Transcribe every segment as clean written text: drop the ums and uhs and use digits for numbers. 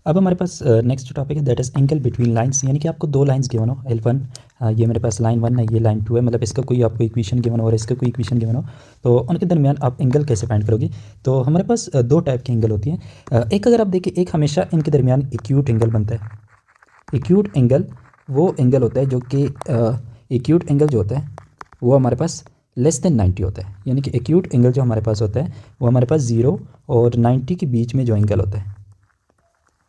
अब हमारे पास next topic है that is angle between lines, यानी कि आपको दो लाइंस गिवन हो L1, ये मेरे पास लाइन 1 है, ये लाइन 2 है, मतलब इसका कोई आपको इक्वेशन गिवन हो और इसका कोई इक्वेशन गिवन हो, तो उनके दरमियान आप एंगल कैसे फाइंड करोगे। तो हमारे पास दो टाइप की एंगल होती हैं। एक अगर आप देखिए, एक हमेशा इनके दरमियान एक्यूट एंगल बनता है। एक्यूट एंगल वो एंगल होता है जो कि एक्यूट एंगल जो होता है वो हमारे पास लेस देन 90 होता है, यानी कि एक्यूट एंगल जो हमारे पास होता है वो हमारे पास 0 और 90 के बीच में जो एंगल होता है,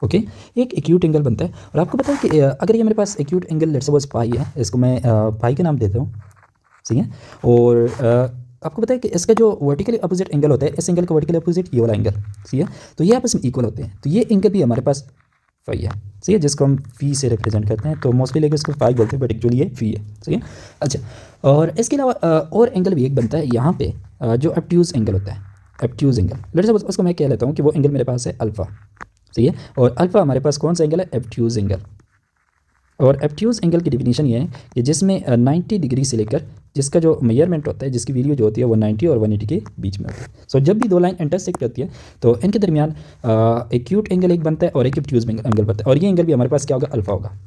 ओके, एक एक्यूट एंगल बनता है। और आपको पता है कि अगर ये मेरे पास एक्यूट एंगल लेट्स सपोज पाई है, इसको मैं पाई का नाम देता हूँ, ठीक है। और आपको पता है कि इसका जो वर्टिकली अपोजिट एंगल होता है, इस एंगल का वर्टिकली अपोजिट ये वाला एंगल, ठीक है, तो ये आपस में इक्वल होते हैं, तो ये एंगल भी हमारे पास फाई है, ठीक है, जिसको हम फी से रिप्रेजेंट करते हैं, तो मोस्टली लेके इसको फाई बोलते हैं, बट एक्चुअली ये फी है, ठीक है। अच्छा, और इसके अलावा और एंगल भी एक बनता है यहाँ पे, जो एब्ट्यूज एंगल होता है, एब्ट्यूज एंगल, लेट्स सपोज उसको मैं कह लेता हूँ कि वो एंगल मेरे पास है अल्फ़ा, सही है, और अल्फ़ा हमारे पास कौन सा एंगल है, एब्ट्यूज एंगल। और एब्ट्यूज एंगल की डिफिनीशन ये है कि जिसमें 90 डिग्री से लेकर जिसका जो मेजरमेंट होता है, जिसकी वैल्यू जो होती है वो 90 और 180 के बीच में होती है। सो जब भी दो लाइन इंटरसेक्ट होती है तो इनके दरमियान एक्यूट एंगल एक बनता है और एक एब्ट्यूज एंगल बनता है, और ये एंगल भी हमारे पास क्या होगा, अल्फ़ा होगा।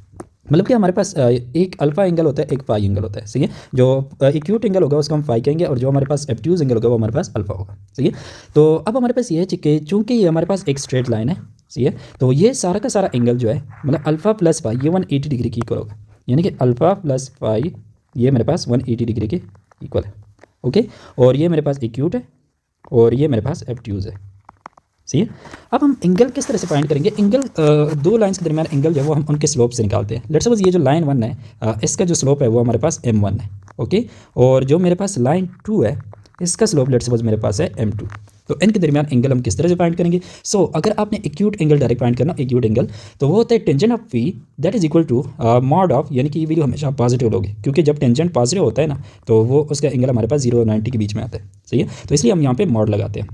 मतलब कि हमारे पास एक अल्फ़ा एंगल होता है, एक फाई एंगल होता है, सही है। जो एक्यूट एंगल होगा उसको हम फाई कहेंगे, और जो हमारे पास एब्ट्यूज एंगल होगा वो हमारे पास अल्फ़ा होगा, सही है। तो अब हमारे पास ये है कि चूँकि ये हमारे पास एक स्ट्रेट लाइन है, सही है, तो ये सारा का सारा एंगल जो है मतलब अल्फ़ा प्लस फाई ये 180 डिग्री की इक्वल होगा, यानी कि अल्फ़ा प्लस फाई ये मेरे पास 180 डिग्री के इक्वल है, ओके। और ये मेरे पास एक्यूट है और ये मेरे पास एब्ट्यूज है, सही है। अब हम एंगल किस तरह से फाइंड करेंगे, एंगल दो लाइंस के दरमियान एंगल जो है वो हम उनके स्लोप से निकालते हैं। लेट्स सपोज ये जो लाइन 1 है इसका जो स्लोप है वो हमारे पास m1 है, ओके, और जो मेरे पास लाइन 2 है इसका स्लोप लेट्स सपोज मेरे पास है m2। तो इनके दरमियान एंगल हम किस तरह से फाइंड करेंगे। सो अगर आपने एक्यूट एंगल डायरेक्ट फाइंड करना, एक्यूट एंगल तो वो होता है tangent of phi that is equal to mod of, यानी कि ये वैल्यू हमेशा पॉजिटिव लोगे, क्योंकि जब टेंजेंट पॉजिटिव होता है ना तो वो उसका एंगल हमारे पास 0 और 90 के बीच में आता है, सही है। तो इसलिए हम यहाँ पे मॉड लगाते हैं,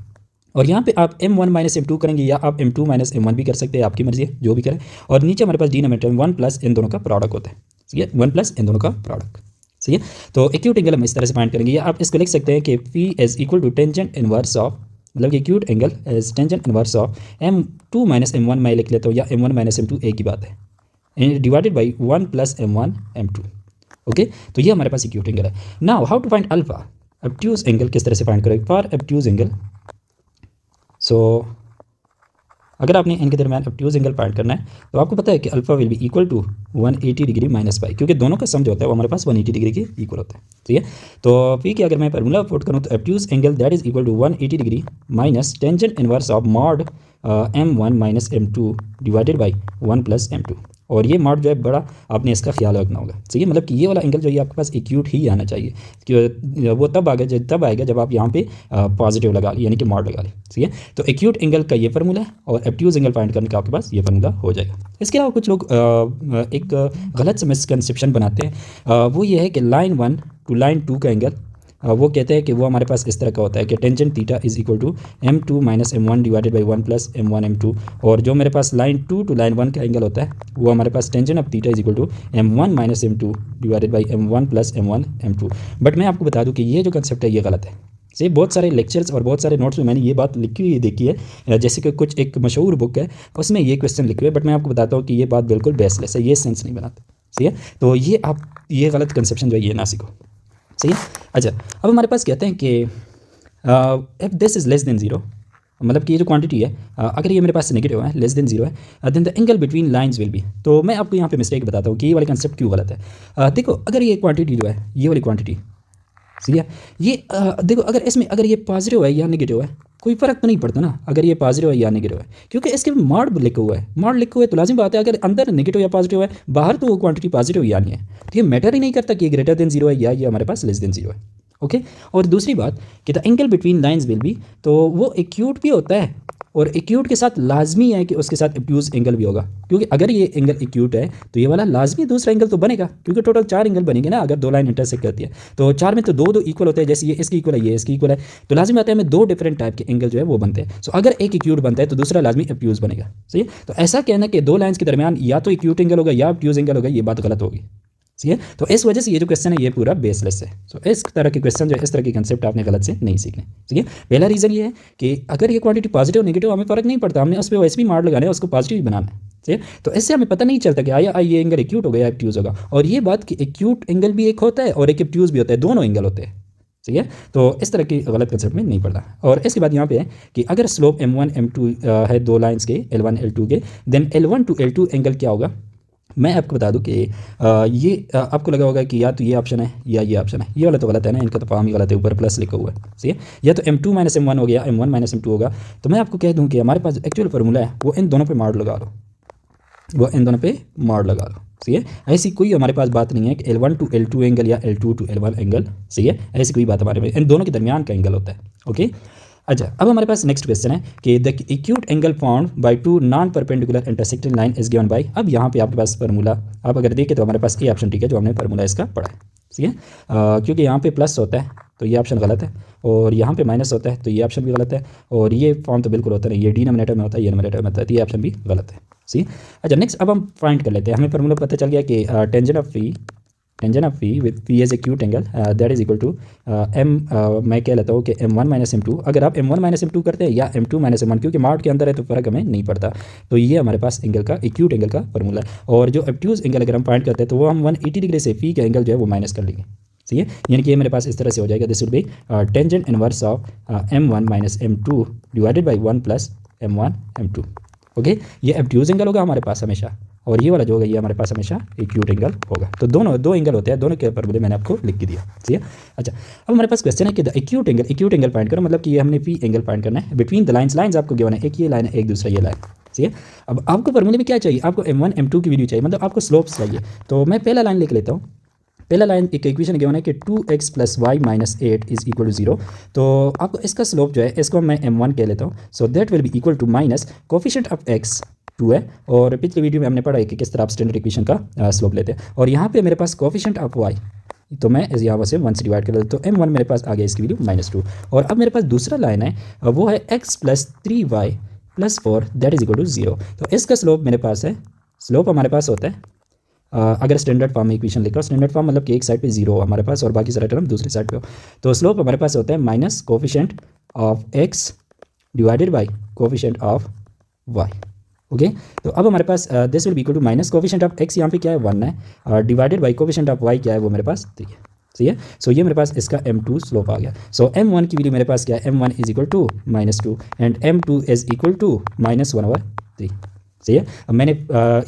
और यहाँ पे आप m1 माइनस m2 करेंगे या आप m2 माइनस m1 भी कर सकते हैं, आपकी मर्जी है जो भी करें। और नीचे हमारे पास डिनोमिनेटर 1 प्लस इन दोनों का प्रोडक्ट होता है, ठीक है, 1 प्लस इन दोनों का प्रोडक्ट, सही है। तो एक्यूट एंगल हम इस तरह से फाइंड करेंगे, या आप इसको लिख सकते हैं कि phi is equal to tangent inverse of, मतलब acute angle is tangent inverse of m2 minus m1 मैं लिख लेता हूँ, या m1 माइनस m2 एक ही बात है, divided by 1 plus m1 m2, okay. तो ये हमारे पास एक्यूट एंगल है। Now how to find alpha, obtuse angle किस तरह से फाइंड करेंगे फॉर एब्ट्यूज एंगल। सो अगर आपने इनके दरमियान एब्ट्यूज एंगल फाइंड करना है तो आपको पता है कि alpha will be equal to 180 degree minus pi, क्योंकि दोनों का सम जो होता है वो हमारे पास 180 डिग्री के इक्वल होता है, ठीक है। तो फी की अगर मैं फार्मूला पुट करूँ तो obtuse angle that is equal to 180 degree minus tangent inverse of mod m1 minus m2 divided by 1 plus m2, और ये मॉड जो है बड़ा आपने इसका ख्याल रखना होगा, ठीक है। मतलब कि ये वाला एंगल जो है आपके पास एक्यूट ही आना चाहिए, कि वो तब आएगा जब आप यहाँ पे पॉजिटिव लगा ली, यानी कि मॉड लगा ली, ठीक है। तो एक्यूट एंगल का ये फार्मूला है और एब्ट्यूज एंगल फाइंड करने का आपके पास ये फार्मूला हो जाएगा। इसके अलावा कुछ लोग एक गलत से मिसकंसेप्शन बनाते हैं, वो ये है कि लाइन 1 टू लाइन 2 का एंगल वो कहते हैं कि वो हमारे पास इस तरह का होता है कि tangent theta is equal to m2 minus m1 divided by 1 plus m1 m2, और जो मेरे पास लाइन 2 टू लाइन 1 का एंगल होता है वो हमारे पास tangent of theta is equal to m1 minus m2 divided by m1 plus m1 m2। But मैं आपको बता दूं कि ये जो कंसेप्ट है ये गलत है, से बहुत सारे लेक्चर्स और बहुत सारे नोट्स में मैंने ये बात लिखी हुई देखी है, जैसे कि कुछ एक मशहूर बुक है उसमें ये क्वेश्चन लिखे हुए, बट मैं आपको बताता हूँ कि ये बात बिल्कुल बेसलेस है, ये सेंस नहीं बनाते, सही है। तो ये आप ये गलत कंसेप्शन जो है ये ना सीखो, सही है। अच्छा, अब हमारे पास कहते हैं कि if this is less than zero, मतलब कि ये जो क्वांटिटी है अगर ये मेरे पास नेगेटिव है, लेस देन जीरो है, then the angle between lines will be. तो मैं आपको यहाँ पे मिस्टेक बताता हूँ कि ये वाला कंसेप्ट क्यों गलत है। देखो अगर ये क्वांटिटी जो है ये वाली क्वांटिटी, सही है, ये देखो अगर इसमें अगर ये पॉजिटिव है या नेगेटिव है कोई फ़र्क तो नहीं पड़ता ना, अगर ये पॉजिटिव है या नेगेटिव है, क्योंकि इसके मॉड लिखा हुआ है, मॉड लिखा हुआ है तो लाजिम बात है अगर अंदर नेगेटिव या पॉजिटिव है बाहर तो वो क्वांटिटी पॉजिटिव या नहीं है, तो ये मैटर ही नहीं करता कि ये ग्रेटर देन जीरो है या ये हमारे पास लेस देन जीरो है, ओके। और दूसरी बात कि the angle between lines will be, तो वो एक्यूट भी होता है और एक्यूट के साथ लाजमी है कि उसके साथ एब्ट्यूज एंगल भी होगा, क्योंकि अगर ये एंगल एक्यूट है तो ये वाला लाजमी दूसरा एंगल तो बनेगा, क्योंकि टोटल 4 एंगल बनेंगे ना अगर दो लाइन इंटरसेक्ट करती है, तो 4 में तो दो इक्वल होते हैं, जैसे ये इसकी इक्वल है ये इसकी इक्वल है, तो लाजमी आता है हमें 2 डिफरेंट टाइप के एंगल जो है वो बनते हैं। सो अगर एक एक्यूट बनता है तो दूसरा लाजमी एब्ट्यूज बनेगा, सही है। तो ऐसा कहना कि दो लाइन्स के दरमियान या तो एक्यूट एंगल होगा या एब्ट्यूज एंगल होगा, ये बात गलत होगी, ठीक है। तो इस वजह से ये जो क्वेश्चन है ये पूरा बेसलेस है। सो इस तरह के क्वेश्चन जो है इस तरह के कंसेप्ट आपने गलत से नहीं सीखने, ठीक है। पहला रीज़न ये है कि अगर ये क्वांटिटी पॉजिटिव नेगेटिव हमें फ़र्क नहीं पड़ता, हमने उस पर वैसे भी मार्क लगाना है, उसको पॉजिटिव ही बनाना है, सही है। तो इससे हमें पता नहीं चलता कि आया ये एंगल एक्यूट होगा या एक्ट्यूज होगा, और ये बात कि एक्यूट एंगल भी एक होता है और एक एक्ट्यूज भी होता है, दोनों एंगल होते हैं। सही है। तो इस तरह की गलत कंसेप्ट में नहीं पड़ता। और इसके बाद यहाँ पे है कि अगर स्लोप m1 m2 है दो लाइंस के L1 L2 के, then L1 to L2 angle क्या होगा। मैं आपको बता दूं कि ये आपको लगा होगा कि या तो ये ऑप्शन है या ये ऑप्शन है, ये वाला तो गलत है ना, इनका तो फॉर्म ही गलत है, ऊपर प्लस लिखा हुआ है। सही है। या तो m2 माइनस m1 हो गया, m1 माइनस m2 होगा। तो मैं आपको कह दूं कि हमारे पास एक्चुअल फार्मूला है वो इन दोनों पे मार लगा लो, वो इन दोनों पे मार लगा लो। सही है। ऐसी कोई हमारे पास बात नहीं है कि L1 टू L2 एंगल या L2 टू L1 एंगल। सही है। ऐसी कोई बात हमारे में, इन दोनों के दरमियान का एंगल होता है। ओके। अच्छा, अब हमारे पास नेक्स्ट क्वेश्चन है कि the acute angle found by two non perpendicular intersecting line is given by. अब यहाँ पे आपके पास फार्मूला आप अगर देखें तो हमारे पास ए ऑप्शन ठीक है, जो हमने फार्मूला इसका पढ़ा है। ठीक है। क्योंकि यहाँ पे प्लस होता है तो ये ऑप्शन गलत है, और यहाँ पे माइनस होता है तो ये ऑप्शन भी गलत है, और ये फॉर्म तो बिल्कुल होता नहीं, ये डिनोमिनेटर में होता है, ये नोमिनेटर में होता है, तो ये ऑप्शन भी गलत है। सी। अच्छा, नेक्स्ट अब हम फाइंड कर लेते हैं। हमें फार्मूला पता चल गया कि tangent of phi with phi as acute angle that is equal to M, मैं कह लेता हूँ कि m1 माइनस m2। अगर आप m1 माइनस m2 करते हैं या m2 माइनस m1, क्योंकि मार्ट के अंदर है तो फ़र्क हमें नहीं पड़ता, तो ये हमारे पास एंगल का एक्यूट एंगल का फार्मूला है। और जो ऑब्ट्यूज एंगल अगर हम फाइंड करते हैं तो वो हम 180 डिग्री से फी का एंगल जो है वो माइनस कर लेंगे। सही है। यानी कि ये मेरे पास इस तरह से हो जाएगा, this will B tangent inverse of m1 minus m2 divided by 1 plus m1 m2। Okay. ये ऑब्ट्यूज एंगल होगा हमारे पास हमेशा, और ये वाला जो होगा ये हमारे पास हमेशा एक्यूट एंगल होगा। तो दोनों दो एंगल होते हैं, दोनों के फार्मूले मैंने आपको लिख के दिया। ठीक है। अच्छा, अब हमारे पास क्वेश्चन है कि द एक्यूट एंगल फाइंड करो, मतलब कि ये हमने फी एंगल फाइंड करना है बिटवीन द लाइंस आपको गिवन है, एक ये लाइन है एक दूसरा ये लाइन। ठीक है। अब आपको फार्मूले में क्या चाहिए, आपको m1 m2 की वैल्यू चाहिए, मतलब आपको स्लोप्स चाहिए। तो मैं पहला लाइन लिख लेता हूँ। पहला लाइन एक इक्वेशन गिवन है कि 2x plus Y minus 8 is equal to 0। तो आपको इसका स्लोप जो है इसको मैं m1 कह लेता हूँ। So that will be equal to minus coefficient of x 2 है, और पिछले वीडियो में हमने पढ़ा है कि किस तरह आप स्टैंडर्ड इक्वेशन का स्लोप लेते हैं। और यहाँ पे मेरे पास कोफिशिएंट ऑफ y, तो मैं यहाँ से 1 से डिवाइड कर लेता हूँ, तो m1 मेरे पास आ गया इसकी वैल्यू -2। और अब मेरे पास दूसरा लाइन है वो है x plus 3y plus 4 that is equal to 0। तो इसका स्लोप मेरे पास है, स्लोप हमारे पास होता है अगर स्टैंडर्ड फॉर्म में इक्वेशन लिखा हो, स्टैंडर्ड फॉर्म मतलब कि एक साइड पे 0 हो हमारे पास और बाकी सारा टर्म दूसरी साइड पे हो, तो स्लोप हमारे पास होता है minus coefficient of x divided by coefficient of y। Okay. तो अब हमारे पास this will be equal to minus coefficient of x यहाँ पे क्या है 1 है, divided by coefficient of y क्या है वो मेरे पास 3 है। सही है। सो ये मेरे पास इसका m2 स्लोप आ गया। सो m1 की वैल्यू मेरे पास क्या है, m1 is equal to -2 and m2 is equal to -1/3। सही है। अब मैंने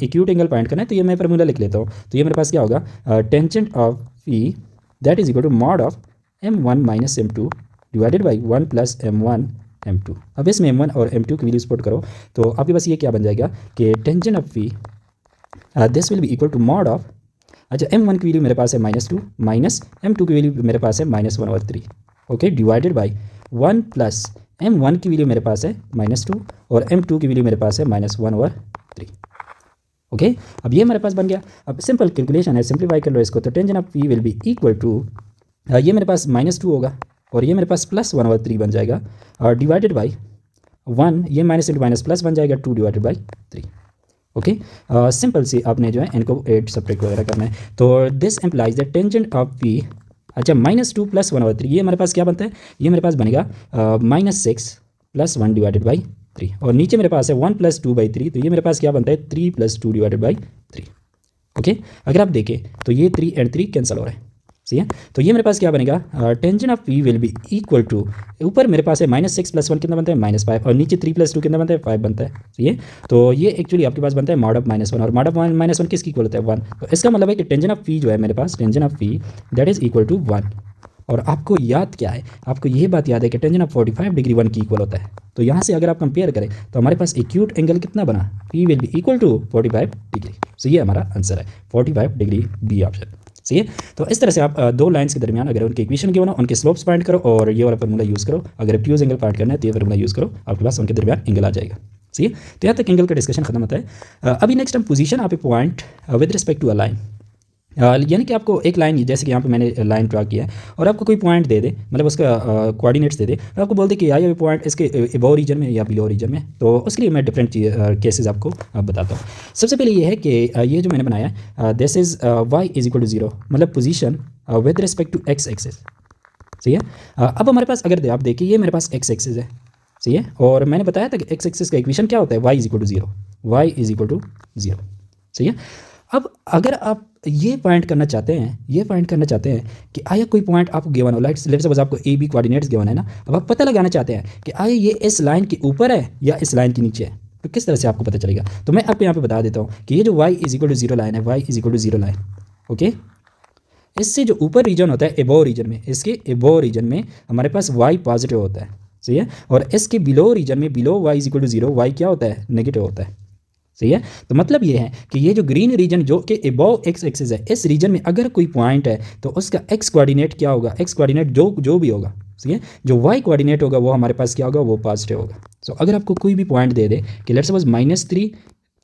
एक्यूट एंगल फाइंड करना है, तो ये मैं फार्मूला लिख लेता हूँ। तो ये मेरे पास क्या होगा, tangent of phi that is equal to mod of m1 minus m2 divided by 1 plus m1 m2। अब इसमें m1 और m2 की वैल्यू स्पॉट करो तो आपके पास ये क्या बन जाएगा कि tangent of phi this will be equal to mod of, अच्छा m1 की वैल्यू मेरे पास है -2 माइनस m2 की वैल्यू मेरे पास है -1/3। Okay. Divided by 1 plus m1 की वैल्यू मेरे पास है -2 और m2 की वैल्यू मेरे पास है -1/3। ओके। अब ये हमारे पास बन गया। अब सिंपल कैलकुलेशन है, सिंप्लीफाई कर लो इसको, तो tangent of pi will be equal to, ये मेरे पास -2 होगा और ये मेरे पास +1/3 बन जाएगा, और डिवाइडेड बाई 1, ये माइनस इंटू माइनस प्लस बन जाएगा 2 डिवाइडेड बाई 3। ओके। सिंपल सी आपने जो है इनको 8 सब्ट्रैक्ट वगैरह करना है। तो this implies the tangent of P, अच्छा -2 + 1/3, ये हमारे पास क्या बनता है, ये मेरे पास बनेगा -6 + 1 डिवाइडेड बाई 3, और नीचे मेरे पास है 1 + 2/3, तो ये मेरे पास क्या बनता है 3 + 2 डिवाइडेड बाई 3। ओके। अगर आप देखें तो ये 3 एंड 3 कैंसिल हो रहा है। सही है। तो ये मेरे पास क्या बनेगा, tangent of pi will be equal to, ऊपर मेरे पास है -6 + 1 कितना बनता है -5, और नीचे 3 + 2 कितना बनता है 5 बनता है। सही है। तो ये एक्चुअली आपके पास बनता है मॉड ऑफ -1, और मॉड ऑफ -1 किसकी इक्वल होता है 1। तो इसका मतलब है कि टेंजेंट ऑफ पी जो है मेरे पास, tangent of P that is equal to 1। और आपको याद क्या है, आपको ये बात याद है कि टेंजेंट ऑफ 45 डिग्री 1 की इक्वल होता है। तो यहाँ से अगर आप कंपेयर करें तो हमारे पास एक्यूट एंगल कितना बना, P will be equal to 45 degree. So ये हमारा आंसर है 45 डिग्री, बी ऑप्शन। सही है। तो इस तरह से आप दो लाइंस के दरमियान अगर उनके इक्वेशन के बनो, उनके स्लोप्स फाइंड करो और ये वाला फार्मूला यूज़ करो। अगर ऑब्ट्यूज एंगल फाइंड करना है तो ये फार्मूला यूज़ करो, आपके पास उनके दरमियान एंगल आ जाएगा। सही है। तो यहाँ तक एंगल का डिस्कशन खत्म होता है। अभी नेक्स्ट हम position of a point with respect to a line, यानी कि आपको एक लाइन, जैसे कि यहाँ पे मैंने लाइन ड्रा किया है और आपको कोई पॉइंट दे दे, मतलब उसका कोऑर्डिनेट्स दे दे, और आपको बोल दे कि ये पॉइंट इसके अबव रीजन में या बिलो रीजन में, तो उसके लिए मैं डिफरेंट केसेस आपको बताता हूँ। सबसे पहले ये है कि ये जो मैंने बनाया है this is y is equal to 0, मतलब position with respect to x axis. सही है। अब हमारे पास अगर आप देखिए ये मेरे पास x एक्सिस है। सही है। और मैंने बताया था कि x एक्सिस का इक्वेशन क्या होता है, y is equal to 0, y is equal to 0। सही है। अब अगर आप ये फाइंड करना चाहते हैं कि आया कोई पॉइंट आपको गिवन हो, लेट्स सपोज आपको ए बी कोऑर्डिनेट्स गिवन है ना, अब आप पता लगाना चाहते हैं कि आया ये इस लाइन के ऊपर है या इस लाइन के नीचे है, तो किस तरह से आपको पता चलेगा? तो मैं आपको यहाँ पे बता देता हूँ कि ये जो y = 0 लाइन है, y = 0 लाइन, ओके, इससे जो ऊपर रीजन होता है एबोव रीजन में, इसके एबोव रीजन में हमारे पास y पॉजिटिव होता है। सही है। और इसके बिलो रीजन में, बिलो y = 0, y क्या होता है? नेगेटिव होता है। सही है। तो मतलब ये है कि ये जो ग्रीन रीजन जो कि एबोव एक्स एक्सिस है, इस रीजन में अगर कोई पॉइंट है तो उसका एक्स कोऑर्डिनेट क्या होगा? एक्स कोऑर्डिनेट जो भी होगा, सही है, जो वाई कोऑर्डिनेट होगा वो हमारे पास क्या होगा? वो पॉजिटिव होगा। सो अगर आपको कोई भी पॉइंट दे दे कि लेट्स सपोज -3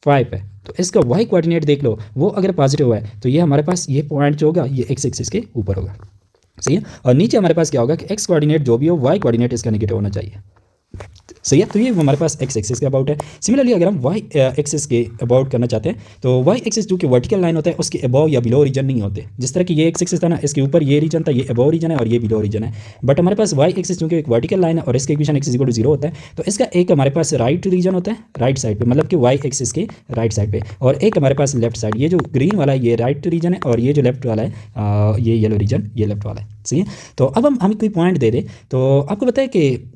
5 है, तो इसका वाई कोऑर्डिनेट देख लो, वो अगर पॉजिटिव है तो ये हमारे पास ये पॉइंट जो होगा ये एक्स एक्सिस के ऊपर होगा। सही है। और नीचे हमारे पास क्या होगा कि एक्स कोऑर्डिनेट जो भी हो, वाई कोऑर्डिनेट इसका नेगेटिव होना चाहिए। सही है। तो ये हमारे पास एक्स एक्सिस के अबाउट है। सिमिलरली अगर हम वाई एक्सिस के अबाउट करना चाहते हैं तो वाई एक्सिस जो कि वर्टिकल लाइन होता है उसके अबाव या बिलो रीजन नहीं होते। जिस तरह की ये एक्स एक्सिस था ना, इसके ऊपर ये रीजन था, ये अबाव रीजन है और ये बिलो रीजन है। बट हमारे पास वाई एक्सिस चूंकि एक वर्टिकल लाइन है और इसके इक्वेशन x = 0 होता है, तो इसका एक हमारे पास राइट रीजन होता है, राइट साइड पे, मतलब कि वाई एक्सिस के राइट साइड पे, और एक हमारे पास लेफ्ट साइड। ये जो ग्रीन वाला है ये राइट रीजन है और ये जो लेफ्ट वाला है ये येलो रीजन, ये लेफ्ट वाला है। सही है। तो अब हमें कोई पॉइंट दे दे तो आपको पता है कि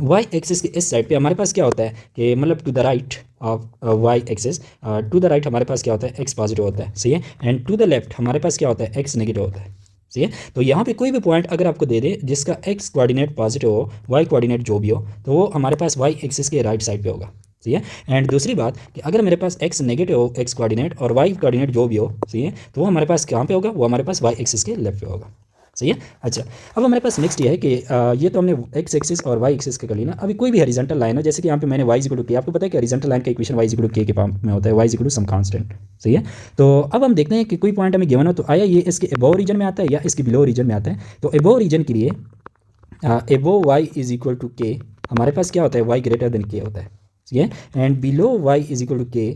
वाई एक्सिस के इस साइड पे हमारे पास क्या होता है कि मतलब to the right of Y axis, to the right हमारे पास क्या होता है? एक्स पॉजिटिव होता है। सही है। एंड टू द लेफ्ट हमारे पास क्या होता है? एक्स नेगेटिव होता है। सही है। तो यहाँ पे कोई भी पॉइंट अगर आपको दे दे जिसका एक्स कोऑर्डिनेट पॉजिटिव हो, वाई कोऑर्डिनेट जो भी हो, तो वो हमारे पास वाई एक्सिस के राइट साइड पे होगा। सही है। एंड दूसरी बात कि अगर मेरे पास एक्स नेगेटिव हो, एक्स कोऑर्डिनेट, और वाई कोऑर्डिनेट जो भी हो, सही है, तो वो हमारे पास कहाँ पे होगा? वो हमारे पास वाई एक्सिस के लेफ्ट पे होगा। सही है। अच्छा, अब हमारे पास नेक्स्ट ये है कि ये तो हमने एक्स एक्सिस और वाई एक्सिस के कर ली ना। अभी कोई भी हॉरिजॉन्टल लाइन हो, जैसे कि यहाँ पे मैंने y = k, आपको पता है कि हॉरिजॉन्टल लाइन का इक्वेशन y = k के फॉर्म में होता है, y = सम कांस्टेंट। सही है। तो अब हम देखते हैं कि कोई पॉइंट हमें गिवन हो तो आया ये इसके अबोव रीजन में आता है या इसके बिलो रीजन में आता है। तो अबोव रीजन के लिए अबोव y = k हमारे पास क्या होता है? y > k होता है। सही है। And below y = k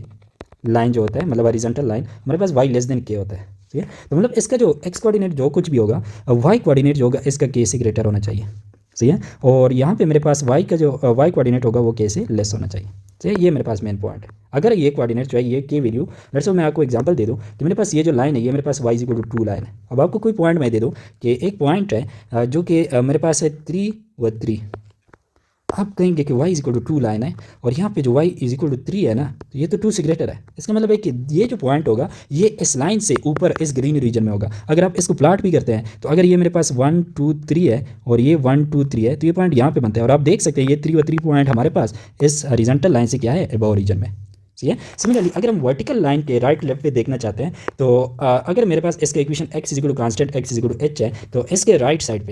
line जो होता है, मतलब हॉरिजॉन्टल लाइन, हमारे पास y < k होता है। ठीक है। तो मतलब इसका जो एक्स कोऑर्डिनेट जो कुछ भी होगा, वाई कोऑर्डिनेट जो होगा इसका के से ग्रेटर होना चाहिए। सही है। और यहाँ पे मेरे पास वाई का जो वाई कोऑर्डिनेट होगा वो के से लेस होना चाहिए। सही है। ये मेरे पास मेन पॉइंट है। अगर ये कोऑर्डिनेट जो है ये के वैल्यू, लेट्स से मैं आपको एग्जांपल दे दूँ कि मेरे पास ये जो लाइन है ये मेरे पास y = 2 लाइन है। अब आपको कोई पॉइंट मैं दे दूँ कि एक पॉइंट है जो कि मेरे पास है 3 व 3, आप कहेंगे कि y = 2 लाइन है और यहाँ पे जो y = 3 है ना, तो ये तो 2 से ग्रेटर है। इसका मतलब है कि ये जो पॉइंट होगा ये इस लाइन से ऊपर इस ग्रीन रीजन में होगा। अगर आप इसको प्लॉट भी करते हैं तो अगर ये मेरे पास 1 2 3 है और ये 1 2 3 है, तो ये पॉइंट यहाँ पे बनता है। और आप देख सकते हैं ये 3 व 3 पॉइंट हमारे पास इस हॉरिजॉन्टल लाइन से क्या है? अबोव रीजन में। सही है। सिमिलरली अगर हम वर्टिकल लाइन के राइट लेफ्ट पे देखना चाहते हैं तो अगर मेरे पास इसका equation x = constant, x = h है, तो इसके राइट साइड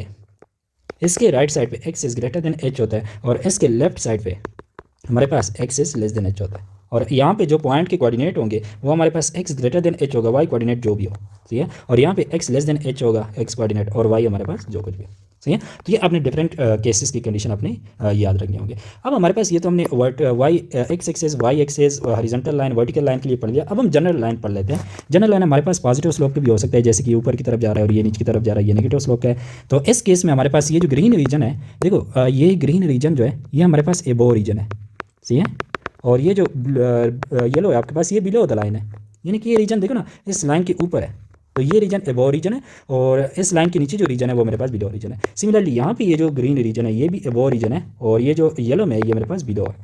पे x is greater than h होता है और इसके लेफ्ट साइड पे हमारे पास x is less then h होता है। और यहाँ पे जो पॉइंट के कोऑर्डिनेट होंगे वो हमारे पास x ग्रेटर देन h होगा, y कोऑर्डिनेट जो भी हो। ठीक है। और यहाँ पे x लेस देन h होगा, x कोऑर्डिनेट, और y हमारे पास जो कुछ भी। सही है। तो ये आपने डिफरेंट केसेस की कंडीशन आपने याद रखने होंगे। अब हमारे पास ये तो हमने Y X axes, Y axes, horizontal line, vertical line के लिए पढ़ लिया। अब हम जनरल लाइन पढ़ लेते हैं। जनरल लाइन हमारे पास पॉजिटिव स्लोप पे भी हो सकता है, जैसे कि ऊपर की तरफ जा रहा है और ये नीचे की तरफ जा रहा है, ये नेगेटिव स्लोप का है। तो इस केस में हमारे पास ये जो ग्रीन रीजन है, देखो ये ग्रीन रीजन जो है ये हमारे पास एबोव रीजन है। सही है। और ये जो येलो है आपके पास ये बिलो द लाइन है, यानी कि ये रीजन देखो ना इस लाइन के ऊपर है, तो ये रीजन एबोव रीजन है और इस लाइन के नीचे जो रीजन है वो मेरे पास बिलो रीजन है। सिमिलरली यहाँ पे ये जो ग्रीन रीजन है ये भी एबोव रीजन है और ये जो येलो में है ये मेरे पास बिलो है।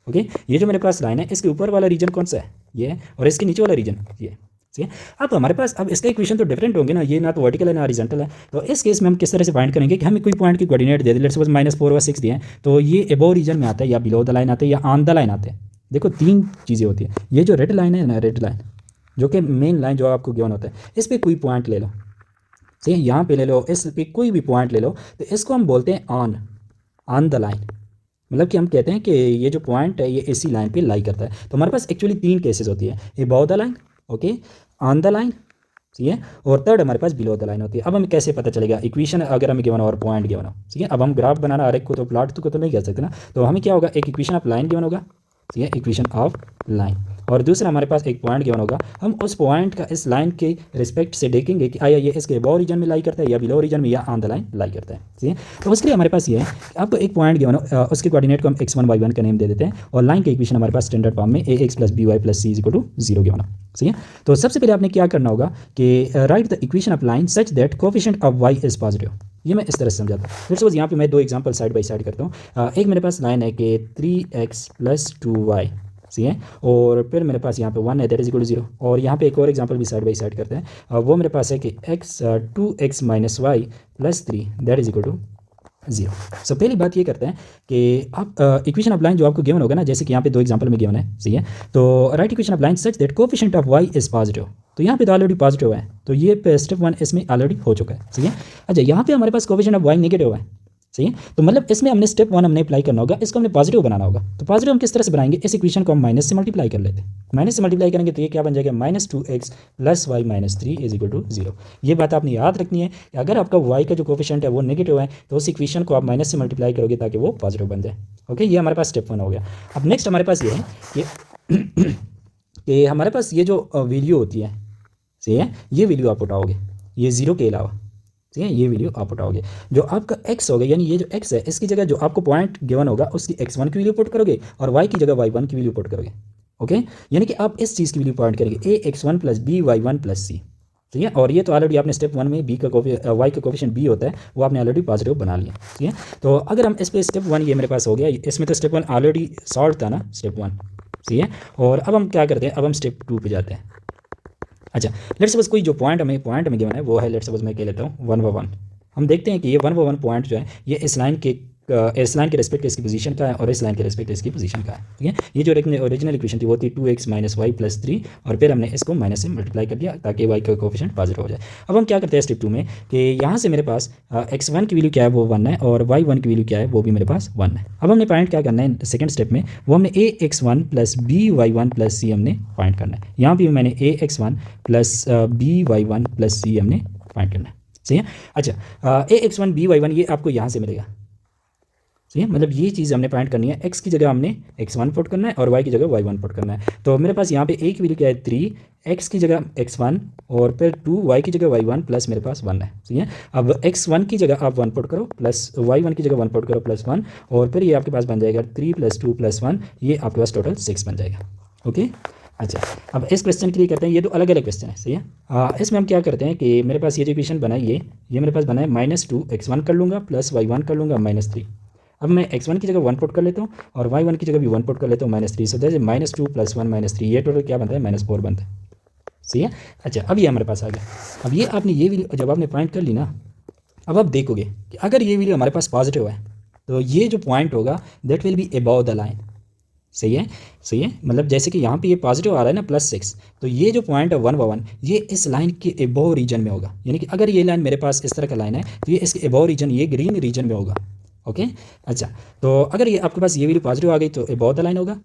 ओके। ये जो मेरे पास लाइन है इसके ऊपर वाला रीजन कौन सा है? ये है। और इसके नीचे वाला रीजन ये। ठीक है। अब हमारे पास अब इसका इक्वेशन तो डिफरेंट होंगे ना, ये ना तो वर्टिकल है ना हॉरिजॉन्टल है। तो इस केस में हम किस तरह से फाइंड करेंगे कि हमें कोई पॉइंट की coordinate they they, let's suppose -4 व 6 दिए हैं, तो ये एबोव रीजन में आता है या बिलो द लाइन आता है या ऑन द लाइन आता है। देखो 3 चीज़ें होती हैं। ये जो रेड लाइन है ना, रेड लाइन जो कि मेन लाइन जो आपको गिवन होता है, इस पर कोई पॉइंट ले लो। सही, यहाँ पे ले लो, इस पे कोई भी पॉइंट ले लो, तो इसको हम बोलते हैं ऑन द लाइन। मतलब कि हम कहते हैं कि ये जो पॉइंट है ये इसी लाइन पे लाई करता है। तो हमारे पास एक्चुअली 3 केसेस होती है, above the line, okay, on the line, ठीक है, और थर्ड हमारे पास बिलो द लाइन होती है। अब हमें कैसे पता चलेगा? इक्वेशन अगर हमें गिवन और पॉइंट गिवन हो, ठीक है। अब हम ग्राफ बनाना हर एक को तो प्लॉट को तो नहीं कर सकते ना, तो हमें क्या होगा, एक इक्वेशन ऑफ लाइन गिवन होगा, ठीक है, इक्वेशन ऑफ लाइन। और दूसरा हमारे पास एक पॉइंट गिवन होगा, हम उस पॉइंट का इस लाइन के रिस्पेक्ट से देखेंगे कि आया ये इसके अबव रीजन में लाई करता है या बिलो रीजन में या ऑन द लाइन लाई करता है। ठीक है, तो उसके लिए हमारे पास ये है कि आपको एक पॉइंट गिवन हो, उसके कोऑर्डिनेट को हम x1 y1 का नेम दे देते हैं और लाइन के इक्वेशन हमारे पास स्टैंडर्ड फॉर्म में ax plus by plus c equal to 0 given हो। ठीक है, तो सबसे पहले आपने क्या करना होगा कि right the equation of line such that coefficient of y is positive. ये मैं इस तरह से समझाता हूँ। लेट्स सपोज यहाँ पे मैं दो एग्जांपल साइड बाय साइड करता हूँ। एक मेरे पास लाइन है कि 3x प्लस 2y, सही है, और फिर मेरे पास यहाँ पे 1 है दैट इज इक्वल टू 0। और यहाँ पे एक और एग्जांपल भी साइड बाय साइड करते हैं। वो मेरे पास है कि 2x minus Y plus 3 that is equal to 0। So पहली बात ये करते हैं कि आप इक्वेशन ऑफ लाइन जो आपको गिवन होगा ना, जैसे कि यहाँ पे दो एग्जांपल में गिवन है, सही है, तो right equation of line such that coefficient of y is positive. तो यहाँ पे तो ऑलरेडी पॉजिटिव है, तो ये स्टेप 1 इसमें ऑलरेडी हो चुका है। सही है, अच्छा यहाँ पे हमारे पास कोएफिशिएंट ऑफ y नेगेटिव है। सही है, तो मतलब इसमें हमने स्टेप 1 हमने अप्लाई करना होगा, इसको हमने पॉजिटिव बनाना होगा। तो पॉजिटिव हम किस तरह से बनाएंगे, इस इक्वेशन को हम माइनस से मल्टीप्लाई कर लेते हैं। माइनस से मल्टीप्लाई करेंगे तो ये क्या बन जाएगा, -2x plus Y minus 3 is equal to 0। ये बात आपने याद रखनी है कि अगर आपका y का जो कोएफिशिएंट है वो नेगेटिव है तो उस इक्वेशन को आप माइनस से मल्टीप्लाई करोगे ताकि वो पॉजिटिव बन जाए। ओके, ये हमारे पास स्टेप 1 हो गया। अब नेक्स्ट हमारे पास ये है कि हमारे पास ये जो वैल्यू होती है, सही है, ये वैल्यू आप उठाओगे, ये 0 के अलावा, ठीक है, ये वैल्यू आप उठाओगे। जो आपका x होगा, यानी ये जो x है, इसकी जगह जो आपको पॉइंट गिवन होगा उसकी x1 की वैल्यू पुट करोगे और y की जगह y1 की वैल्यू पुट करोगे। ओके, यानी कि आप इस चीज़ की वैल्यू पॉइंट करेंगे ax1 plus by1 plus c, ठीक है। और ये तो ऑलरेडी आपने स्टेप 1 में b का y का कोएफिशिएंट b होता है, वो आपने ऑलरेडी पॉजिटिव बना लिया। ठीक है, तो अगर हम इस पे स्टेप 1 ये मेरे पास हो गया, इसमें तो स्टेप 1 ऑलरेडी सॉल्व था ना, स्टेप 1, ठीक है। और अब हम क्या करते हैं, अब हम स्टेप 2 पे जाते हैं। अच्छा, लेट्स सपोज कोई जो पॉइंट हमें गिवन है वो है, लेट्स सपोज मैं कह लेता हूँ 1/1। हम देखते हैं कि ये 1/1 पॉइंट जो है ये इस लाइन के रिस्पेक्ट इसकी पोजीशन का है और इस लाइन के रिस्पेक्ट इसकी पोजीशन का है। ठीक है, ये जो ओरिजिनल इक्वेशन थी वो थी 2x माइनस वाई प्लस 3 और फिर हमने इसको माइनस से मल्टीप्लाई कर दिया ताकि y का कोएफिशिएंट पॉजिटिव हो जाए। अब हम क्या करते हैं स्टेप 2 में कि यहाँ से मेरे पास x1 की वैल्यू क्या है वो 1 है और y1 की वैल्यू क्या है वो भी मेरे पास 1 है। अब हमने फाइंड क्या करना है सेकंड स्टेप में, वो हमने ax1 plus by1 plus c हमने फाइंड करना है। यहाँ भी मैंने ax1 plus by1 plus c हमने फाइंड करना है। सही है, अच्छा ax1 by1 ये आपको यहाँ से मिलेगा। सही है, मतलब ये चीज़ हमने फाइंड करनी है, x की जगह हमने x1 पुट करना है और y की जगह y1 पुट करना है। तो मेरे पास यहाँ पे a की वैल्यू क्या है 3, x की जगह x1 और फिर 2, y की जगह y1 प्लस मेरे पास 1 है। सही है, अब x1 की जगह आप 1 पुट करो प्लस y1 की जगह 1 पुट करो प्लस 1 और फिर ये आपके पास बन जाएगा 3 + 2 + 1, ये आपके पास टोटल 6 बन जाएगा। ओके, अच्छा अब इस क्वेश्चन के लिए करते हैं, ये तो अलग अलग क्वेश्चन है। सही है, इसमें हम क्या करते हैं कि मेरे पास ये जो इक्वेशन बना है ये मेरे पास बना है -2x1 कर लूँगा प्लस y1 कर लूँगा -3। अब मैं x1 की जगह 1 पुट कर लेता हूँ और y1 की जगह भी 1 पुट कर लेता हूँ -3। सो दैट -2 + 1 -3, ये टोटल क्या बनता है -4 बनता है। सही है, अच्छा अब ये हमारे पास आ गया। अब ये आपने ये वैल्यू जब आपने फाइंड कर ली ना, अब आप देखोगे कि अगर ये वैल्यू हमारे पास पॉजिटिव है तो ये जो पॉइंट होगा that will be above the line. सही है, सही है, मतलब जैसे कि यहाँ पे ये पॉजिटिव आ रहा है ना +6, तो ये जो पॉइंट है 1/1 ये इस लाइन के अबव रीजन में होगा। यानी कि अगर ये लाइन मेरे पास इस तरह का लाइन है तो ये इसके अबव रीजन, ये ग्रीन रीजन में होगा। ओके, अच्छा तो अगर ये आपके पास ये वैल्यू पॉजिटिव आ गई तो अबव द लाइन होगा।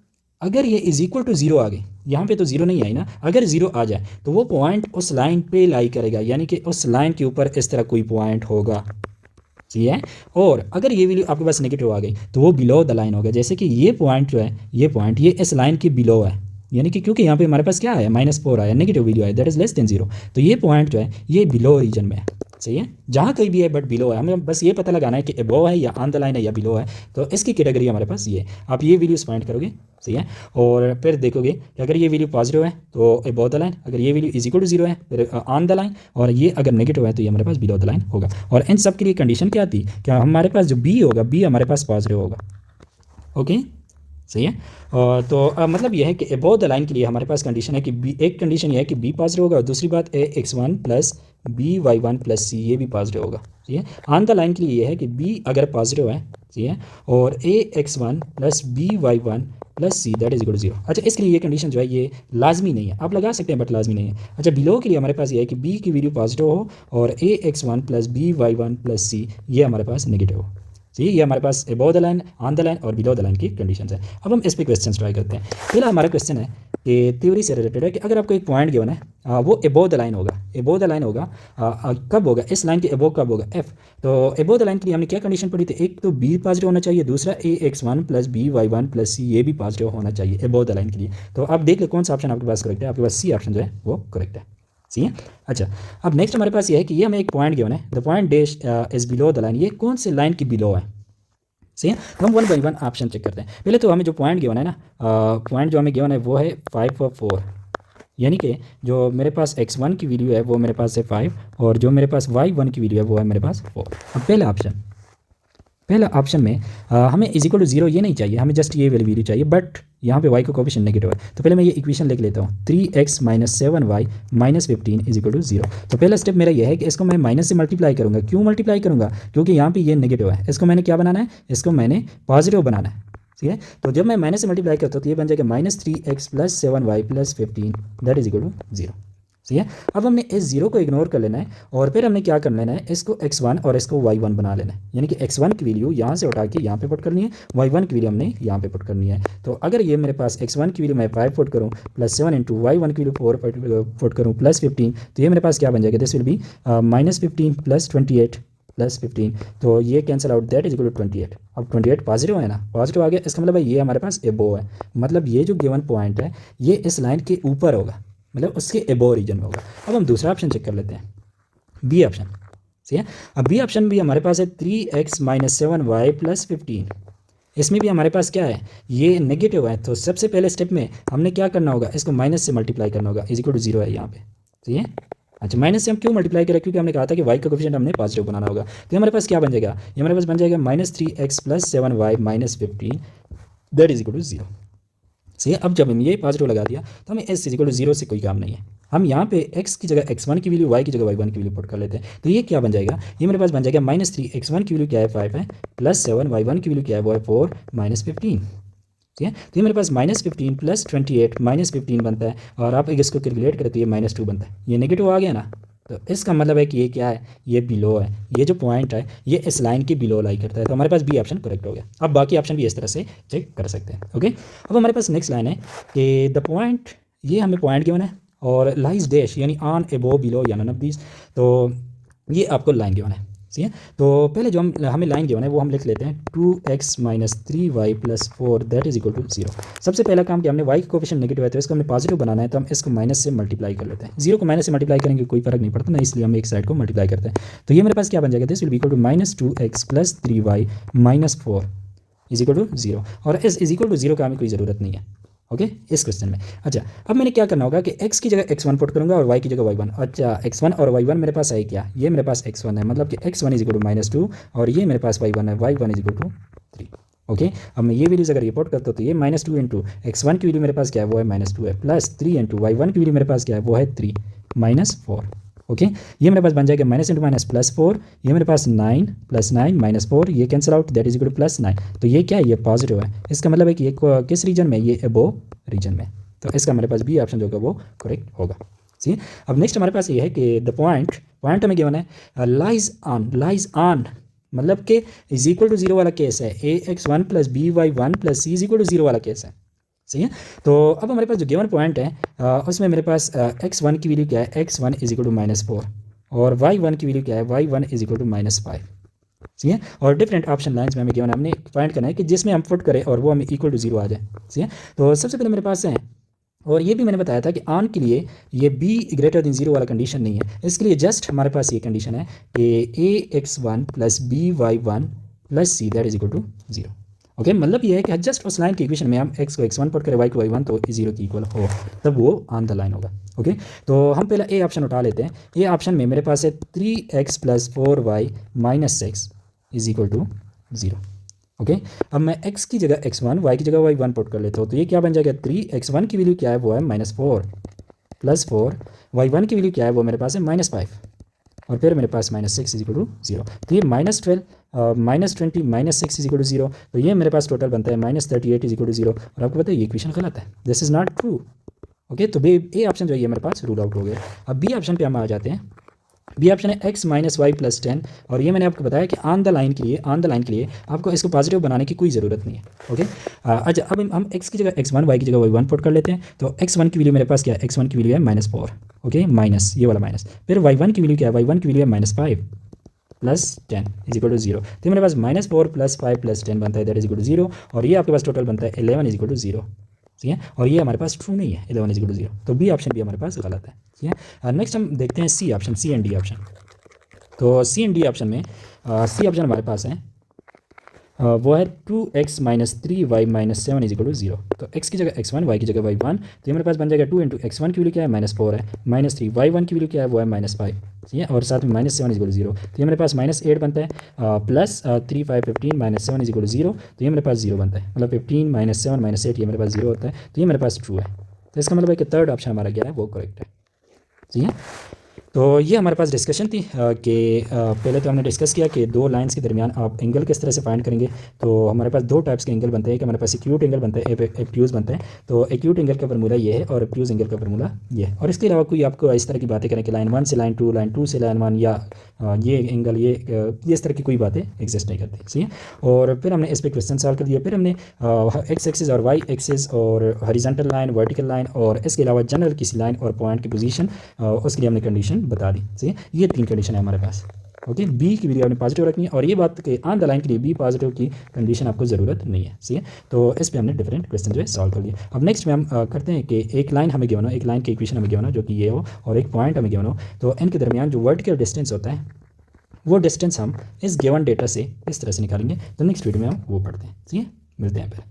अगर ये इज इक्वल टू 0 आ गई, यहाँ पे तो 0 नहीं आई ना, अगर 0 आ जाए तो वो पॉइंट उस लाइन पे लाई करेगा, यानी कि उस लाइन के ऊपर इस तरह कोई पॉइंट होगा। सही है, और अगर ये वैल्यू आपके पास नेगेटिव आ गई तो वो बिलो द लाइन होगा। जैसे कि ये पॉइंट जो है, ये पॉइंट ये इस लाइन के बिलो है, यानी कि क्योंकि यहाँ पे हमारे पास क्या आया -4 आया, नेगेटिव वैल्यू आया, दैट इज लेस देन 0, तो ये पॉइंट जो है ये बिलो रीजन में है। सही है, जहाँ कहीं भी है बट बिलो है, हमें बस ये पता लगाना है कि अबव है या ऑन द लाइन है या बिलो है, तो इसकी कैटेगरी हमारे पास ये है। आप ये वैल्यूज फाइंड करोगे। सही है, और फिर देखोगे कि अगर ये वैल्यू पॉजिटिव है तो अबव द लाइन, अगर ये वैल्यू इज इक्वल टू 0 है फिर ऑन द लाइन, और ये अगर नेगेटिव है तो ये हमारे पास बिलो द लाइन होगा। और इन सब के लिए कंडीशन क्या थी कि हमारे पास जो बी होगा, बी हमारे पास पॉजिटिव होगा। ओके, सही है, तो मतलब यह है कि अबव द लाइन के लिए हमारे पास कंडीशन है कि बी, एक कंडीशन यह है कि बी पॉजिटिव होगा और दूसरी बात ax1 plus by1 plus c ये भी पॉजिटिव होगा। ठीक है, ऑन द लाइन के लिए यह है कि बी अगर पॉजिटिव है, ठीक है, और ax1 plus by1 plus C that is equal to 0। अच्छा, इसके लिए ये कंडीशन जो है ये लाजमी नहीं है, आप लगा सकते हैं बट लाजमी नहीं है। अच्छा, बिलो के लिए हमारे पास ये है कि बी की वैल्यू पॉजिटिव हो और ax1 प्लस by1 प्लस सी ये हमारे पास नेगेटिव हो। सही है, ये हमारे पास above the line, on the line और बिलो द लाइन की कंडीशन है। अब हम इस पे क्वेश्चन ट्राई करते हैं। पहला हमारा क्वेश्चन है कि थ्योरी से रिलेटेड है कि अगर आपको एक पॉइंट गिवन है वो अबव द लाइन होगा, अबव द लाइन होगा कब होगा, इस लाइन के अबव कब होगा, एफ। तो अबव द लाइन के लिए हमने क्या कंडीशन पढ़ी थी, एक तो बी पॉजिटिव होना चाहिए, दूसरा ax1 प्लस by1 प्लस सी ये भी पॉजिटिव होना चाहिए अबव द लाइन के लिए। तो आप देख ले कौन सा ऑप्शन आपके पास करेक्ट है, आपके पास सी ऑप्शन जो है वो करेक्ट है। सही है। अच्छा, अब नेक्स्ट हमारे पास ये है कि ये हमें एक पॉइंट गिवन है, the point dash is below the line, ये कौन से लाइन की बिलो है। सही है, तो हम 1 बाई 1 ऑप्शन चेक करते हैं। पहले तो हमें जो पॉइंट गिवन है ना, पॉइंट जो हमें गिवन है वो है 5 और 4, यानी कि जो मेरे पास x1 की वैल्यू है वो मेरे पास है 5 और जो मेरे पास y1 की वैल्यू है वो है मेरे पास 4। अब पहला ऑप्शन में हमें इज इक्वल टू 0 ये नहीं चाहिए, हमें जस्ट ये वैल्यू चाहिए, बट यहाँ पे y का कोफिशिएंट नेगेटिव है। तो पहले मैं ये इक्वेशन लिख लेता हूँ, 3x minus 7y minus 15 is equal to 0। तो पहला स्टेप मेरा ये है कि इसको मैं माइनस से मल्टीप्लाई करूँगा। क्यों मल्टीप्लाई करूँगा, क्योंकि यहाँ पे ये नेगेटिव है, इसको मैंने क्या बनाना है, इसको मैंने पॉजिटिव बनाना है। ठीक है, तो जब मैं माइनस से मल्टीप्लाई करता हूँ तो ये बन जाएगा -3x plus 7y plus 15 that is equal to 0। सही है, अब हमने इस जीरो को इग्नोर कर लेना है और फिर हमने क्या कर लेना है, इसको x1 और इसको y1 बना लेना है, यानी कि x1 की वैल्यू यहाँ से उठा के यहाँ पे पुट करनी है, y1 की वैल्यू हमने यहाँ पे पुट करनी है। तो अगर ये मेरे पास x1 की वैल्यू मैं 5 पुट करूँ प्लस 7 इंटू y1 की वैल्यू 4 पुट करूँ प्लस 15, तो ये मेरे पास क्या बन जाएगा, this will be -15 plus 28 plus 15, तो ये cancel out that is equal to 28। अब 28 पॉजिटिव है ना, पॉजिटिव आ गया, इसका मतलब है ये हमारे पास एबो है, मतलब ये जो गिवन पॉइंट है ये इस लाइन के ऊपर होगा, मतलब उसके एबो रीजन में होगा। अब हम दूसरा ऑप्शन चेक कर लेते हैं, बी ऑप्शन। सही है, अब बी ऑप्शन भी हमारे पास है 3x माइनस 7y प्लस 15, इसमें भी हमारे पास क्या है, ये नेगेटिव है। तो सबसे पहले स्टेप में हमने क्या करना होगा, इसको माइनस से मल्टीप्लाई करना होगा, इज इक्वल टू 0 है यहाँ पे। सही है, अच्छा माइनस से हम क्यों मल्टीप्लाई करें, क्योंकि हमने कहा था कि y का कोफिशिएंट हमने पॉजिटिव बनाना होगा। तो हमारे पास क्या बन जाएगा, ये हमारे पास बन जाएगा -3x plus 7y minus 15 that is equal to 0। सही है, अब जब हम ये पॉजिटिव लगा दिया तो हमें s इज इक्वल टू 0 से कोई काम नहीं है, हम यहाँ पे x की जगह x1 की वैल्यू, y की जगह y1 की वैल्यू पुट कर लेते हैं। तो ये क्या बन जाएगा, ये मेरे पास बन जाएगा -3x1 की वैल्यू क्या है 5 है, प्लस 7 y1 की वैल्यू क्या है वो है 4 माइनस 15। ठीक है, तो ये मेरे पास -15 प्लस 28 -15 बनता है, और आप इसको कैलकुलेट करें तो ये -2 बनता है, ये नेगेटिव आ गया ना। तो इसका मतलब है कि ये क्या है, ये बिलो है, ये जो पॉइंट है ये इस लाइन के बिलो लाई करता है। तो हमारे पास बी ऑप्शन करेक्ट हो गया। अब बाकी ऑप्शन भी इस तरह से चेक कर सकते हैं। ओके, अब हमारे पास नेक्स्ट लाइन है कि द पॉइंट, ये हमें पॉइंट गिवन है और लाइज डैश यानी ऑन एबो बिलो या नन ऑफ दीज, तो ये आपको लाइन गिवन है। सही है, तो पहले जो हमें लाइन गिवन है वो हम लिख लेते हैं 2x minus 3y plus 4 that is equal to 0। सबसे पहला काम कि हमने y का कोफिशिएंट नेगेटिव है तो इसको हमने पॉजिटिव बनाना है, तो हम इसको माइनस से मल्टीप्लाई कर लेते हैं। 0 को माइनस से मल्टीप्लाई करेंगे कोई फर्क नहीं पड़ता ना, इसलिए हम एक साइड को मल्टीप्लाई करते हैं। तो ये मेरे पास क्या बन जाएगा, this will be equal to -2x plus 3y minus 4 is equal to 0, और इस इज इक्वल टू 0 का हमें कोई ज़रूरत नहीं है। ओके, इस क्वेश्चन में। अच्छा, अब मैंने क्या करना होगा कि x की जगह x1 पुट करूंगा और y की जगह y1। अच्छा, x1 और y1 मेरे पास है क्या, ये मेरे पास x1 है, मतलब कि x1 इज इक्वल टू -2 और ये मेरे पास y1 है, y1 is equal to 3। Okay, अब मैं ये वैल्यूज अगर रिपोर्ट करता हूँ तो ये -2 इंटू x1 की वैल्यू मेरे पास क्या है वो है -2 है, प्लस 3 इंटू y1 की वैल्यू मेरे पास क्या है वो है 3 माइनस 4। ओके, ये मेरे पास बन जाएगा माइनस इंटू माइनस प्लस 4, ये मेरे पास 9 प्लस 9 माइनस 4, ये cancel out that is equal two plus 9। तो ये क्या है, ये पॉजिटिव है, इसका मतलब है कि ये किस रीजन में, ये एबो रीजन में। तो इसका हमारे पास बी ऑप्शन जो होगा वो करेक्ट होगा। ठीक है, अब नेक्स्ट हमारे पास ये है कि द पॉइंट हमें गिवन है लाइज ऑन मतलब कि इज इक्वल टू 0 वाला केस है, ax1 plus by1 plus c is equal to 0 वाला केस है। सही है, तो अब हमारे पास जो गिवन पॉइंट है उसमें मेरे पास x1 की वैल्यू क्या है, x1 इज इक्वल टू -4 और y1 की वैल्यू क्या है, y1 इज इक्वल टू -5। सही है, और डिफरेंट ऑप्शन लाइंस में हमें गिवन हमने फाइंड करना है कि जिसमें हम पुट करें और वो हमें इक्वल टू 0 आ जाए। सही है, तो सबसे पहले मेरे पास है, और ये भी मैंने बताया था कि ऑन के लिए ये b ग्रेटर देन 0 वाला कंडीशन नहीं है, इसके लिए जस्ट हमारे पास ये कंडीशन है कि ax1 plus by1 plus c that is equal to 0। Okay, मतलब ये है कि जस्ट उस लाइन की इक्वेशन में हम x को x1 पुट करें, y को y1 तो 0 की इक्वल हो, तब वो ऑन द लाइन होगा। ओके, तो हम पहले ए ऑप्शन उठा लेते हैं। ये ऑप्शन में मेरे पास है 3x plus 4y minus 6 is equal to 0। Okay, अब मैं x की जगह x1, y की जगह y1 पुट कर लेता हूँ, तो ये क्या बन जाएगा, 3x1 की वैल्यू क्या है वो है -4 प्लस 4, y1 की वैल्यू क्या है वो मेरे पास है -5 और फिर मेरे पास -6 इज इक्वल टू 0। तो ये -12 -20 -6 इज इक्वल टू 0, तो ये मेरे पास टोटल बनता है -38 इज इक्वल टू 0। और आपको पता है ये इक्वेशन गलत है, this is not true. Okay, तो ए ऑप्शन जो है ये मेरे पास रूल आउट हो गया। अब बी ऑप्शन पे हम आ जाते हैं। बी ऑप्शन है x माइनस वाई प्लस 10। और ये मैंने आपको बताया कि ऑन द लाइन के लिए आपको इसको पॉजिटिव बनाने की कोई ज़रूरत नहीं है। ओके, अच्छा अब हम x की जगह x1, y की जगह y1 पुट कर लेते हैं। तो x1 की वैल्यू मेरे पास क्या है, x1 की वैल्यू है -4। ओके, माइनस ये वाला माइनस, फिर y1 की वैल्यू क्या है, y1 की वैल्यू है -5 प्लस 10 इज इक्वल टू 0। तो मेरे पास -4 प्लस 5 प्लस 10 बनता है, दैट इज इक्वल टू 0। और ये आपके पास टोटल बनता है 11 इज इक्वल टू 0। ठीक है, और ये हमारे पास ट्रू नहीं है, 11 इज इक्वल टू 0। तो बी ऑप्शन भी हमारे पास गलत है। ठीक है, नेक्स्ट हम देखते हैं C option, C and D option. तो सी एंड डी ऑप्शन में सी ऑप्शन हमारे पास है वो है 2x minus 3y minus 7 is equal to 0। तो x की जगह x1, y की जगह y1। तो ये मेरे पास बन जाएगा 2 इंटू x1 की वैल्यू क्या है, -4 है, -3 y1 की वैल्यू क्या है, वो है -5। ठीक है, और साथ में -7 इज इक्वल टू 0। तो ये मेरे पास -8 बनता है, प्लस 3 5 15 -7 इज इक्वल टू 0। तो ये मेरे पास 0 बनता है, मतलब 15 -7 -8 ये मेरे पास 0 होता है। तो ये मेरे पास ट्रू है। तो इसका मतलब है कि थर्ड ऑप्शन हमारा क्या है, वो करेक्ट है। ठीक है, तो ये हमारे पास डिस्कशन थी कि पहले तो हमने डिस्कस किया कि दो लाइंस के दरमियान आप एंगल किस तरह से फाइंड करेंगे। तो हमारे पास दो टाइप्स के एंगल बनते हैं, कि हमारे पास एक्यूट एंगल बनता है, एक्यूज़ बनता है। तो एक्यूट एंगल का फार्मूला ये है और एक्यूज़ एंगल का फार्मूला ये है। और इसके अलावा कोई आपको इस तरह की बातें करें कि लाइन 1 से लाइन 2, लाइन 2 से लाइन 1, या ये एंगल ये इस तरह की कोई बातें एग्जिस्ट नहीं करती। ठीक है, और फिर हमने इस पर क्वेश्चन सॉल्व कर दिया। फिर हमने एक्स एक्सिस और वाई एक्सिस और हॉरिजॉन्टल लाइन, वर्टिकल लाइन, और इसके अलावा जनरल किसी लाइन और पॉइंट की पोजीशन, उसके लिए हमने कंडीशन बता दी। ठीक है, ये 3 कंडीशन है हमारे पास। ओके, बी की वैल्यू आपने पॉजिटिव रखनी है, और ये बात कि ऑन द लाइन के लिए बी पॉजिटिव की कंडीशन आपको ज़रूरत नहीं है। ठीक है, तो इस पे हमने डिफरेंट क्वेश्चन जो है सॉल्व कर लिए। अब नेक्स्ट में हम करते हैं कि एक लाइन हमें गिवन हो, एक लाइन की इक्वेशन हमें गिवन हो जो कि ये हो, और एक पॉइंट हमें गिवन हो। तो इनके दरमियान जो वर्टिकल डिस्टेंस होता है, वो डिस्टेंस हम इस गिवन डेटा से इस तरह से निकालेंगे। तो नेक्स्ट वीडियो में हम वो पढ़ते हैं। ठीक है, मिलते हैं फिर।